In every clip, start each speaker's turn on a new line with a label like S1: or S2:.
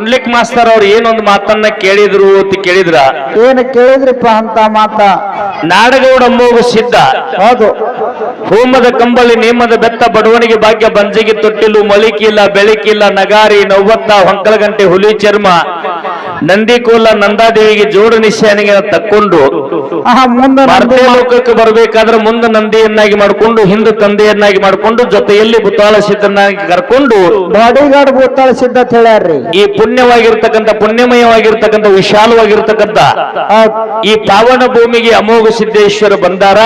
S1: Pundlik master ಅವ್ರು ಏನೊಂದು ಮಾತನ್ನ ಕೇಳಿದ್ರು ಅಂತ ಕೇಳಿದ್ರ
S2: ಏನು ಕೇಳಿದ್ರಿಪ್ಪ ಅಂತ ಮಾತ
S1: ನಾಡಗೌಡ ಅಮ್ಮೋಗ ಸಿದ್ಧ
S2: ಹೌದು
S1: ಹೋಮದ ಕಂಬಳಿ ನೇಮದ ಬೆತ್ತ ಬಡವಣಿಗೆ ಭಾಗ್ಯ ಬಂಜಿಗೆ ತೊಟ್ಟಿಲು ಮಳಿಕಿಲ್ಲ ಬೆಳಕಿಲ್ಲ ನಗಾರಿ ನವ್ವತ್ತ ಹೊಂಕಲಗಂಟೆ ಹುಲಿ ಚರ್ಮ ನಂದಿಕೋಲ ನಂದಾದೇವಿಗೆ ಜೋಡು ನಿಶ್ಚಯನಿಗೆ ತಕ್ಕೊಂಡು
S2: ಮುಂದೆ
S1: ಲೋಕಕ್ಕೆ ಬರಬೇಕಾದ್ರೆ ಮುಂದೆ ನಂದಿಯನ್ನಾಗಿ ಮಾಡಿಕೊಂಡು ಹಿಂದೆ ತಂದೆಯನ್ನಾಗಿ ಮಾಡಿಕೊಂಡು ಜೊತೆಯಲ್ಲಿ ಭೂತಾಳ ಸಿದ್ಧನಾಗಿ ಕರ್ಕೊಂಡು
S2: ಬಾಡಿಗಾರ್ಡ್ ಭೂತಾಳ ಸಿದ್ಧ ಅಂತ ಹೇಳ್ಯಾರ್ರಿ.
S1: ಈ ಪುಣ್ಯಮಯವಾಗಿರ್ತಕ್ಕಂಥ ವಿಶಾಲವಾಗಿರ್ತಕ್ಕಂಥ ಈ ಪಾವನ ಭೂಮಿಗೆ ಅಮೋಘ ಸಿದ್ದೇಶ್ವರ ಬಂದಾರ.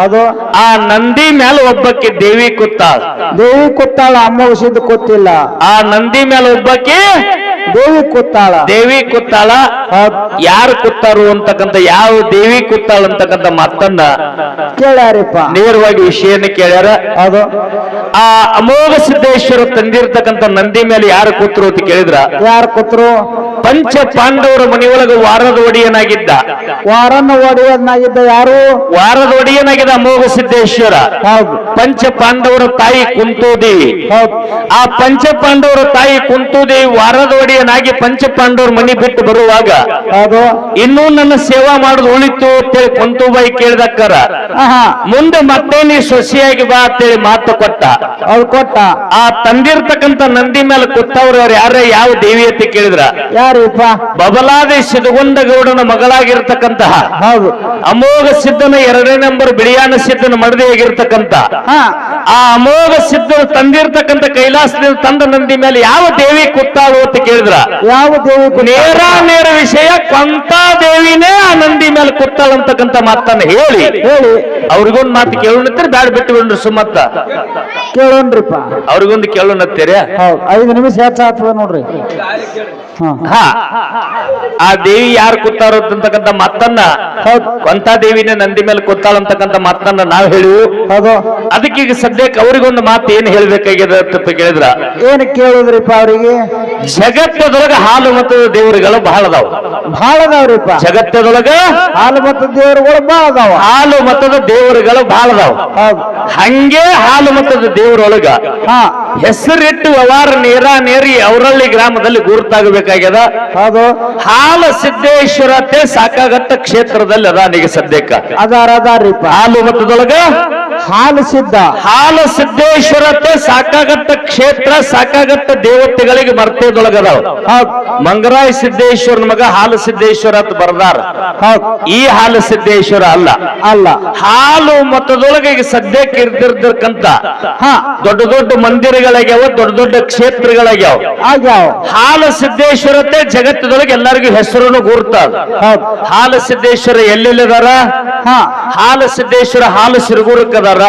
S2: ಅದು
S1: ಆ ನಂದಿ ಮೇಲೆ ಒಬ್ಬಕ್ಕೆ ದೇವಿ ಕೂತಾಳ.
S2: ದೇವಿ ಕೂತಾಳ, ಅಮೋಘ ಸಿದ್ಧ ಕೂತಿಲ್ಲ.
S1: ಆ ನಂದಿ ಮೇಲೆ ಒಬ್ಬಕ್ಕೆ
S2: ದೇವಿ ಕೂತಾಳ.
S1: ದೇವಿ ಕೂತಾಳ. ಯಾರು ಕೂತಾರು ಅಂತಕ್ಕಂಥ ಯಾವ ದೇವಿ ಕೂತಾಳ ಅಂತಕ್ಕಂಥ ಮಾತನ್ನ
S2: ಕೇಳ್ಯಾರಿಪ್ಪ.
S1: ನೇರವಾಗಿ ವಿಷಯನ ಕೇಳ್ಯಾರ.
S2: ಅದು
S1: ಆ ಅಮೋಘ ಸಿದ್ದೇಶ್ವರ ತಂದಿರ್ತಕ್ಕಂಥ ನಂದಿ ಮೇಲೆ ಯಾರು ಕೂತರು ಅಂತ ಕೇಳಿದ್ರ
S2: ಯಾರು ಕೂತ್ರು?
S1: ಪಂಚ ಪಾಂಡವರ ಮನೆಯೊಳಗೆ ವಾರದ ಒಡೆಯನಾಗಿದ್ದ.
S2: ವಾರನ ಒಡೆಯನಾಗಿದ್ದ ಯಾರು?
S1: ವಾರದ ಒಡೆಯನಾಗಿದ್ದ ಅಮೋಘ ಸಿದ್ದೇಶ್ವರ.
S2: ಹೌದು.
S1: ಪಂಚ ಪಾಂಡವರ ತಾಯಿ ಕುಂತೂದೇವಿ.
S2: ಹೌದು.
S1: ಆ ಪಂಚ ಪಾಂಡವರ ತಾಯಿ ಕುಂತೂದೇವಿ ವಾರದ ಒಡೆಯನಾಗಿ ಪಂಚ ಪಾಂಡವರ ಮನೆ ಬಿಟ್ಟು ಬರುವಾಗ
S2: ಅದು
S1: ಇನ್ನೂ ನನ್ನ ಸೇವಾ ಮಾಡುದು ಉಳಿತು ಅಂತೇಳಿ ಕುಂತೂಬಾಯಿ ಕೇಳಿದಕ್ಕಾರ ಮುಂದೆ ಮತ್ತೆ ನೀ ಸೊಸೆಯಾಗಿ ಬಾ ಅಂತೇಳಿ ಮಾತು ಕೊಟ್ಟ.
S2: ಅವ್ರು ಕೊಟ್ಟ.
S1: ಆ ತಂದಿರ್ತಕ್ಕಂಥ ನಂದಿ ಮೇಲೆ ಕೂತವ್ರು ಅವ್ರು ಯಾರ ಯಾವ ದೇವಿ ಅಂತ ಕೇಳಿದ್ರ
S2: ಯಾರಿಪ್ಪ?
S1: ಬಬಲಾದಿ ಸಿದ್ಧಗೊಂಡ ಗೌಡನ ಮಗಳಾಗಿರ್ತಕ್ಕಂತಹ
S2: ಹೌದು
S1: ಅಮೋಘ ಸಿದ್ಧನ 2ನೇ ನಂಬರ್ ಬಿಳಿಯಾನ ಸಿದ್ಧನ ಮಡದಿಯಾಗಿರ್ತಕ್ಕಂಥ ಆ ಅಮೋಘ ಸಿದ್ಧನ ತಂದಿರ್ತಕ್ಕಂಥ ಕೈಲಾಸದಿಂದ ತಂದ ನಂದಿ ಮೇಲೆ ಯಾವ ದೇವಿ ಕೂತಾಳು ಅಂತ ಕೇಳಿದ್ರ
S2: ಯಾವ ದೇವಿ?
S1: ನೇರ ವಿಷಯ ಕೊಂತ ದೇವಿನೇ ಆ ನಂದಿ ಮೇಲೆ ಕೂತಾಳ ಅಂತಕ್ಕಂಥ ಮಾತನ್ನ ಹೇಳಿ ಅವ್ರಿಗೊಂದು ಮಾತು ಕೇಳೋಣತ್ತೀರಿ ಬ್ಯಾಡ್ ಬಿಟ್ಟು ಬಿಡ್ರಿ ಸುಮತ್ತ
S2: ಕೇಳೋಣ್ರಿಪ್ಪ.
S1: ಅವ್ರಿಗೊಂದು ಕೇಳೋಣತ್ತೀರಿ.
S2: 5 ನಿಮಿಷ ಹೆಚ್ಚಾಗ್ತದ ನೋಡ್ರಿ.
S1: ಆ ದೇವಿ ಯಾರು ಕೂತಾರೋ ಅಂತಕ್ಕಂಥ ಮಾತನ್ನ ಕೊಂತ ದೇವಿನೇ ನಂದಿ ಮೇಲೆ ಕೂತಾಳ ಅಂತಕ್ಕಂಥ ಮಾತನ್ನ ನಾವು ಹೇಳಿವು. ಅದಕ್ಕೆ ಈಗ ಸದ್ಯಕ್ಕೆ ಅವ್ರಿಗೊಂದು ಮಾತು ಏನ್ ಹೇಳ್ಬೇಕಾಗ್ಯದ ಅಂತ ಕೇಳಿದ್ರ
S2: ಏನ್ ಕೇಳುದ್ರಿಪ್ಪ ಅವರಿಗೆ?
S1: ಜಗತ್ತದೊಳಗ ಹಾಲು ಮತದ ದೇವರುಗಳು ಬಹಳ ಅದಾವ.
S2: ಬಹಳ ಅದಾವ್ರಿಪ್ಪ
S1: ಜಗತ್ತದೊಳಗ
S2: ಹಾಲು ಮತದ ದೇವರುಗಳು ಬಹಳ ಅದಾವ.
S1: ಹಾಲು ಮತದ ದೇವರುಗಳು ಬಹಳ ಅದಾವ. ಹಂಗೆ ಹಾಲು ಮತದ ದೇವರೊಳಗ ಹೆಸರಿಟ್ಟು ವ್ಯವಹಾರ ನೇರಿ ಅವರಳ್ಳಿ ಗ್ರಾಮದಲ್ಲಿ ಗುರುತಾಗಬೇಕಾಗ್ಯದ.
S2: ಅದು
S1: ಹಾಲ ಸಿದ್ದೇಶ್ವರತೆ ಸಾಕಾಗತ್ತ ಕ್ಷೇತ್ರದಲ್ಲಿ ಅದಾನಿಗೆ ಸದ್ಯಕ್ಕ
S2: ಅದಾರಿಪ್ಪ.
S1: ಹಾಲು ಮತದೊಳಗ
S2: ಹಾಲು ಸಿದ್ಧ
S1: ಹಾಲು ಸಿದ್ದೇಶ್ವರತೆ ಸಾಕಾಗತ್ತ ಕ್ಷೇತ್ರ ಸಾಕಾಗತ್ತ ದೇವತೆಗಳಿಗೆ ಮರ್ತದೊಳಗದಾವ. ಮಂಗರಾಯ ಸಿದ್ದೇಶ್ವರನ ಮಗ ಹಾಲು ಸಿದ್ದೇಶ್ವರ ಅಂತ ಬರ್ದಾರ. ಈ ಹಾಲು ಸಿದ್ದೇಶ್ವರ ಅಲ್ಲ
S2: ಅಲ್ಲ
S1: ಹಾಲು ಮತದೊಳಗೆ ಈಗ ಸದ್ಯಕ್ಕೆ ಇರ್ತಿರ್ತಕ್ಕಂತ ದೊಡ್ಡ ದೊಡ್ಡ ಮಂದಿರಗಳಾಗ್ಯಾವ, ದೊಡ್ಡ ದೊಡ್ಡ ಕ್ಷೇತ್ರಗಳಾಗ್ಯಾವ. ಹಾಲು ಸಿದ್ದೇಶ್ವರತೆ ಜಗತ್ತದೊಳಗೆ ಎಲ್ಲರಿಗೂ ಹೆಸರನ್ನು ಗುರುತಾದ. ಹಾಲು ಸಿದ್ದೇಶ್ವರ ಎಲ್ಲೆಲ್ಲಿದಾರ? ಹಾಲು ಸಿದ್ದೇಶ್ವರ ಹಾಲು ಸಿರುಗುರಕ್ಕದಾರ,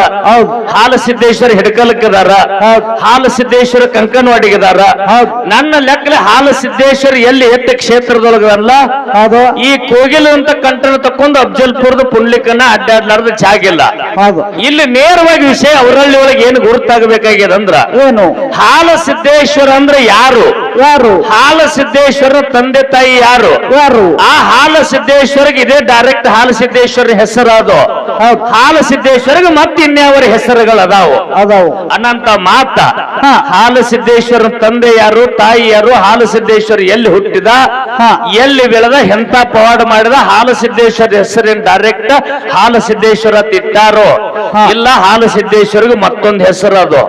S1: ಹಾಲು ಸಿದ್ದೇಶ್ವರ ಹಿಡಕಲಕ್ಕದಾರ, ಹಾಲು ಸಿದ್ದೇಶ್ವರ ಕಂಕನವಾಡಿಗದಾರ. ನನ್ನ ಲೆಕ್ಕಲೆ ಹಾಲು ಸಿದ್ದೇಶ್ವರ ಎಲ್ಲಿ ಎತ್ತ ಕ್ಷೇತ್ರದೊಳಗಲ್ಲ ಈ ಕೋಗಿಲು ಅಂತ ಕಂಠನ ತಕ್ಕೊಂಡು ಅಫ್ಜಲ್ಪುರದ ಪುಂಡ್ಲಿಕನ್ನ ಅಡ್ಡಾಡ್ಲಾರ್ದ ಜಾಗಿಲ್ಲ. ಇಲ್ಲಿ ನೇರವಾಗಿ ವಿಷಯ ಅವರಲ್ಲಿ ಒಳಗೆ ಏನು ಗುರುತಾಗಬೇಕಾಗ್ಯದ ಅಂದ್ರ
S2: ಏನು?
S1: ಹಾಲು ಸಿದ್ದೇಶ್ವರ ಅಂದ್ರೆ ಯಾರು? ಹಾಲು ಸಿದ್ದೇಶ್ವರ ತಂದೆ ತಾಯಿ ಯಾರು? ಆ ಹಾಲು ಸಿದ್ದೇಶ್ವರಿಗೆ ಇದೇ ಡೈರೆಕ್ಟ್ ಹಾಲು ಸಿದ್ದೇಶ್ವರ ಹೆಸರಾದು. ಹಾಲು ಸಿದ್ದೇಶ್ವರಿಗೆ ಮತ್ತೆ ಇನ್ಯಾವರ ಹೆಸರುಗಳು ಅದಾವು. ಅನಂತ ಮಾತ ಹಾಲು ಸಿದ್ದೇಶ್ವರ ತಂದೆ ಯಾರು, ತಾಯಿ ಯಾರು, ಹಾಲು ಸಿದ್ದೇಶ್ವರ ಎಲ್ಲಿ ಹುಟ್ಟಿದ, ಎಲ್ಲಿ ಬೆಳೆದ, ಎಂತ ಪವಾಡ ಮಾಡಿದ, ಹಾಲು ಸಿದ್ದೇಶ್ವರ ಹೆಸರೇನು ಡೈರೆಕ್ಟ್ ಹಾಲು ಸಿದ್ದೇಶ್ವರ ತಿಟ್ಟಾರೋ ಇಲ್ಲ ಹಾಲು ಸಿದ್ದೇಶ್ವರಿಗೆ ಮತ್ತೊಂದು ಹೆಸರದು.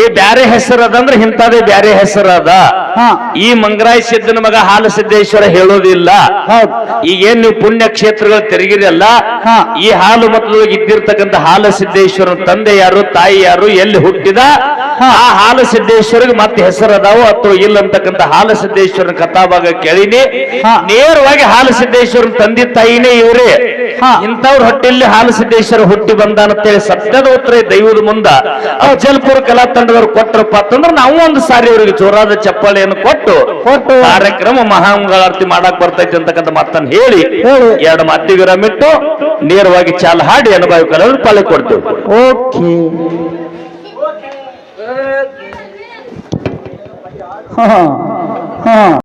S1: ಈ ಬ್ಯಾರೆ ಹೆಸರದಂದ್ರೆ ಇಂಥದೇ ಬ್ಯಾರೆ ಹೆಸರದ. ಈ ಮಂಗರಾಯ ಸಿದ್ದನ ಮಗ ಹಾಲು ಸಿದ್ದೇಶ್ವರ ಹೇಳೋದಿಲ್ಲ. ಈಗೇನ್ ನೀವು ಪುಣ್ಯ ಕ್ಷೇತ್ರಗಳು ತಿರುಗಿರಲ್ಲ, ಈ ಹಾಲು ಮತದೊಳಗೆ ಇದ್ದಿರ್ತಕ್ಕಂಥ ಹಾಲು ಸಿದ್ದೇಶ್ವರನ ತಂದೆ ಯಾರು, ತಾಯಿ ಯಾರು, ಎಲ್ಲಿ ಹುಟ್ಟಿದ, ಆ ಹಾಲು ಸಿದ್ದೇಶ್ವರಿಗೆ ಮತ್ತೆ ಹೆಸರದಾವು ಅಥವಾ ಇಲ್ಲ ಅಂತಕ್ಕಂಥ ಹಾಲು ಸಿದ್ದೇಶ್ವರನ ಕಥಾಭಾಗ ಕೇಳಿನಿ. ನೇರವಾಗಿ ಹಾಲು ಸಿದ್ದೇಶ್ವರನ ತಂದೆ ತಾಯಿನೇ ಇವರೇ. ಇಂಥವ್ರ ಹೊಟ್ಟೆಯಲ್ಲಿ ಹಾಲು ಸಿದ್ದೇಶ್ವರ ಹುಟ್ಟಿ ಬಂದಾನಂತೇಳಿ ಸತ್ಯದ ಉತ್ತರ ದೈವದ ಮುಂದ ಅಫ್ಜಲ್ಪುರ ಕಲಾ ತಂಡದವ್ರು ಕೊಟ್ಟರಪ್ಪ ಅಂತಂದ್ರೆ ನಾವು ಒಂದು ಸಾರಿ ಅವರಿಗೆ ಜೋರಾದ ಚಪ್ಪಾಳೆಯನ್ನು ಕೊಟ್ಟು ಕಾರ್ಯಕ್ರಮ ಮಹಾಮಂಗಳಾರತಿ ಮಾಡಕ್ ಬರ್ತೈತಿ ಅಂತಕ್ಕಂಥ ಮಾತನ್ನು ಹೇಳಿ 2 ಮಾತಿ ವಿರಾಮ ಇಟ್ಟು ನೇರವಾಗಿ ಚಾಲ ಹಾಡಿ ಅನುಭವ ಕಲಾವಿದರು ಪಾಳೆ ಕೊಡ್ತೇವೆ.
S2: ಓಕೆ.